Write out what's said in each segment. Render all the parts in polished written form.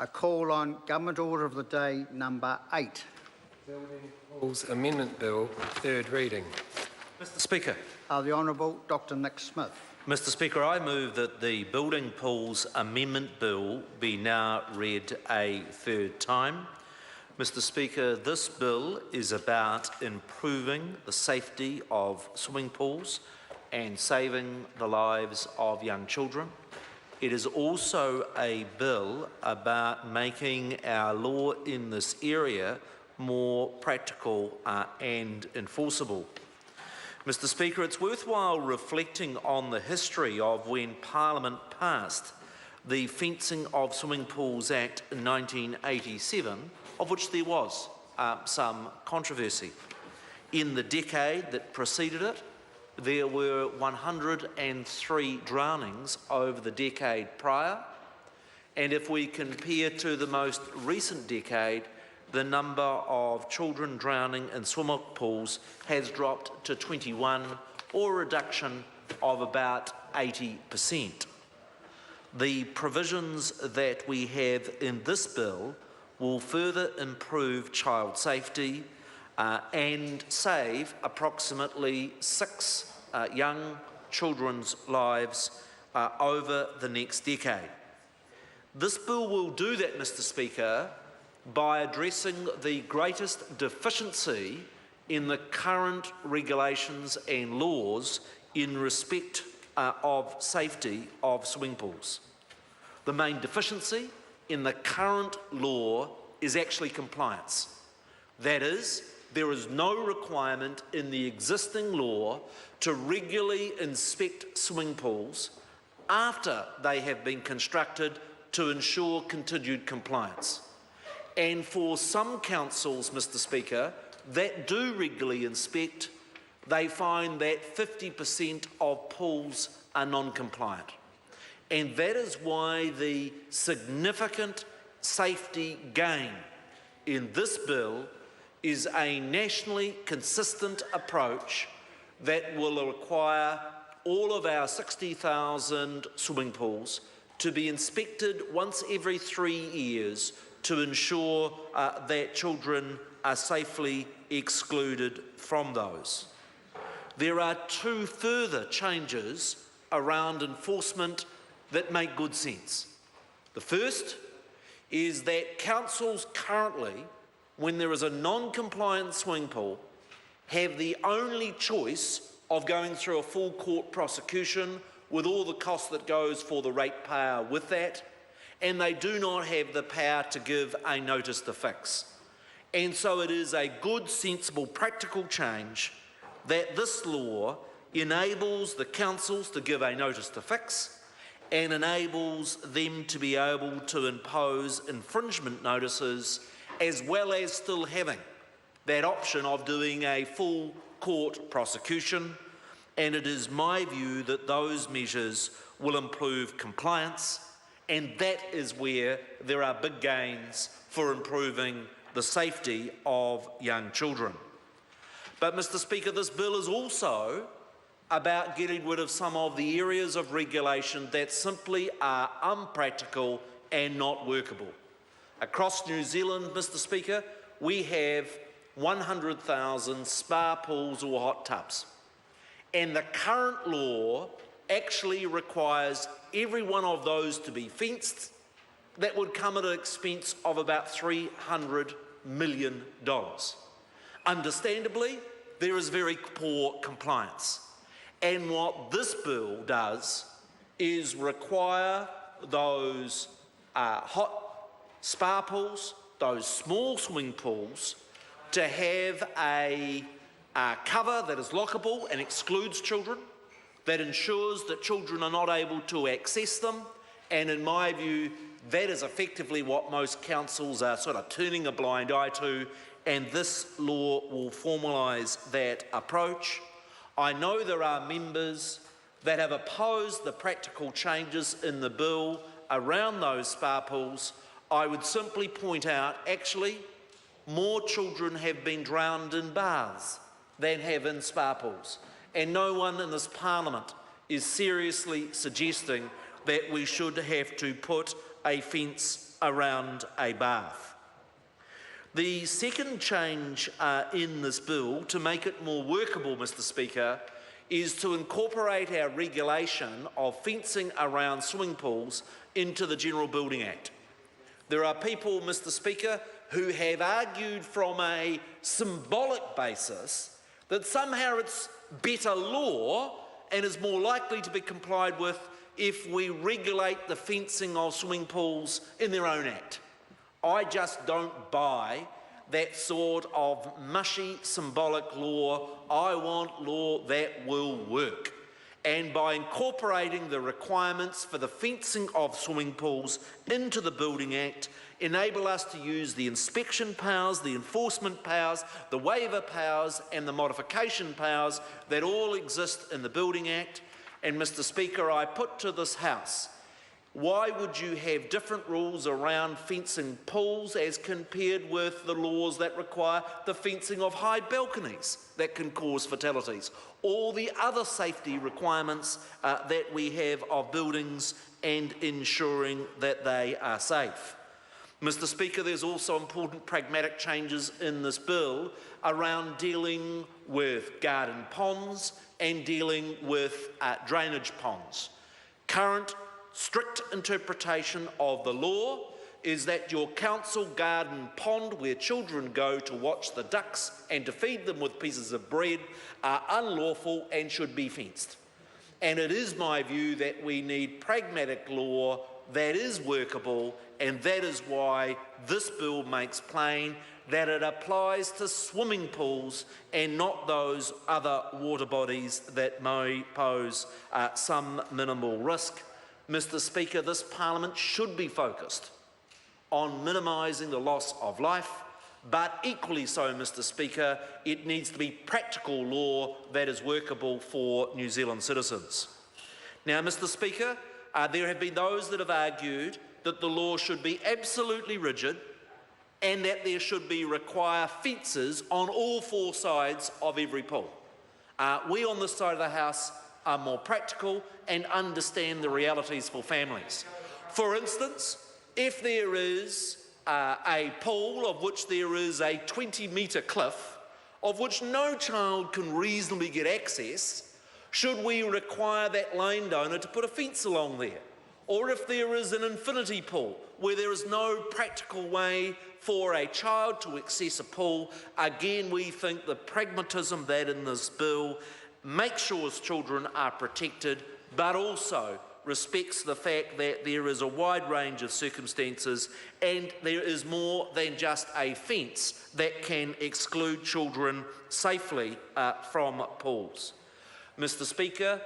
I call on Government Order of the Day number 8. Building Pools Amendment Bill, third reading. Mr Speaker. The Honourable Dr Nick Smith. Mr Speaker, I move that the Building Pools Amendment Bill be now read a third time. Mr Speaker, this bill is about improving the safety of swimming pools and saving the lives of young children. It is also a bill about making our law in this area more practical and enforceable. Mr Speaker, it's worthwhile reflecting on the history of when Parliament passed the Fencing of Swimming Pools Act in 1987, of which there was some controversy. In the decade that preceded it, there were 103 drownings over the decade prior, and if we compare to the most recent decade, the number of children drowning in swimming pools has dropped to 21, or a reduction of about 80%. The provisions that we have in this bill will further improve child safety and save approximately 6 young children's lives over the next decade. This bill will do that, Mr Speaker, by addressing the greatest deficiency in the current regulations and laws in respect of safety of swimming pools. The main deficiency in the current law is actually compliance. That is, there is no requirement in the existing law to regularly inspect swimming pools after they have been constructed to ensure continued compliance. And for some councils, Mr Speaker, that do regularly inspect, they find that 50% of pools are non-compliant. And that is why the significant safety gain in this bill is a nationally consistent approach that will require all of our 60,000 swimming pools to be inspected once every 3 years to ensure that children are safely excluded from those. There are 2 further changes around enforcement that make good sense. The first is that councils currently, when there is a non-compliant swimming pool, have the only choice of going through a full court prosecution with all the cost that goes for the ratepayer with that, and they do not have the power to give a notice to fix. And so it is a good, sensible, practical change that this law enables the councils to give a notice to fix and enables them to be able to impose infringement notices, as well as still having that option of doing a full court prosecution. And it is my view that those measures will improve compliance, and that is where there are big gains for improving the safety of young children. But, Mr Speaker, this bill is also about getting rid of some of the areas of regulation that simply are unpractical and not workable. Across New Zealand, Mr Speaker, we have 100,000 spa pools or hot tubs. And the current law actually requires every one of those to be fenced. That would come at an expense of about $300 million. Understandably, there is very poor compliance. And what this bill does is require those hot spa pools, those small swimming pools, to have a cover that is lockable and excludes children, that ensures that children are not able to access them, and in my view, that is effectively what most councils are sort of turning a blind eye to, and this law will formalise that approach. I know there are members that have opposed the practical changes in the bill around those spa pools. I would simply point out, actually, more children have been drowned in baths than have in spa pools. And no one in this Parliament is seriously suggesting that we should have to put a fence around a bath. The second change in this bill, to make it more workable, Mr. Speaker, is to incorporate our regulation of fencing around swimming pools into the General Building Act. There are people, Mr. Speaker, who have argued from a symbolic basis that somehow it's better law and is more likely to be complied with if we regulate the fencing of swimming pools in their own act. I just don't buy that sort of mushy symbolic law. I want law that will work. And by incorporating the requirements for the fencing of swimming pools into the Building Act, enable us to use the inspection powers, the enforcement powers, the waiver powers and the modification powers that all exist in the Building Act. And Mr. Speaker, I put to this House, why would you have different rules around fencing pools as compared with the laws that require the fencing of high balconies that can cause fatalities? All the other safety requirements that we have of buildings and ensuring that they are safe. Mr. Speaker, there's also important pragmatic changes in this bill around dealing with garden ponds and dealing with drainage ponds. Current strict interpretation of the law is that your council garden pond where children go to watch the ducks and to feed them with pieces of bread are unlawful and should be fenced. And it is my view that we need pragmatic law that is workable, and that is why this bill makes plain that it applies to swimming pools and not those other water bodies that may pose some minimal risk. Mr. Speaker, this Parliament should be focused on minimising the loss of life, but equally so, Mr. Speaker, it needs to be practical law that is workable for New Zealand citizens. Now, Mr. Speaker, there have been those that have argued that the law should be absolutely rigid and that there should be required fences on all four sides of every pool. We on this side of the House are more practical and understand the realities for families. For instance, if there is a pool of which there is a 20-metre cliff of which no child can reasonably get access, should we require that landowner to put a fence along there? Or if there is an infinity pool where there is no practical way for a child to access a pool, again we think the pragmatism that in this bill makes sure children are protected, but also respects the fact that there is a wide range of circumstances and there is more than just a fence that can exclude children safely from pools. Mr. Speaker,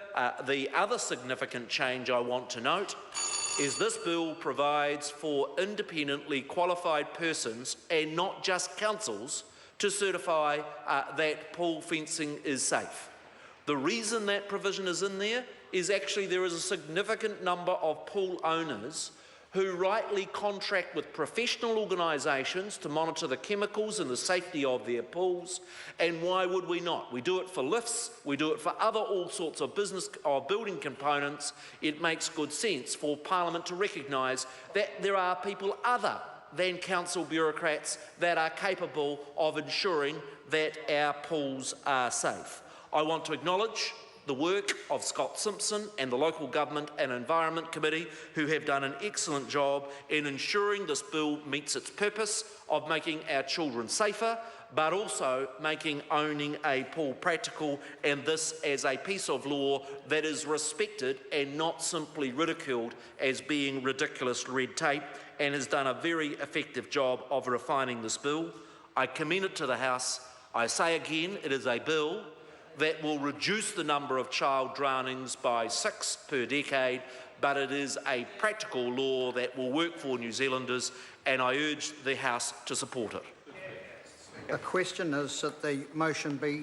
the other significant change I want to note is this bill provides for independently qualified persons and not just councils to certify that pool fencing is safe. The reason that provision is in there is actually there is a significant number of pool owners who rightly contract with professional organisations to monitor the chemicals and the safety of their pools, and why would we not? We do it for lifts, we do it for other all sorts of business or building components. It makes good sense for Parliament to recognise that there are people other than council bureaucrats that are capable of ensuring that our pools are safe. I want to acknowledge the work of Scott Simpson and the Local Government and Environment Committee, who have done an excellent job in ensuring this bill meets its purpose of making our children safer, but also making owning a pool practical, and this as a piece of law that is respected and not simply ridiculed as being ridiculous red tape, and has done a very effective job of refining this bill. I commend it to the House. I say again, it is a bill that will reduce the number of child drownings by 6 per decade, but it is a practical law that will work for New Zealanders, and I urge the House to support it. The question is that the motion be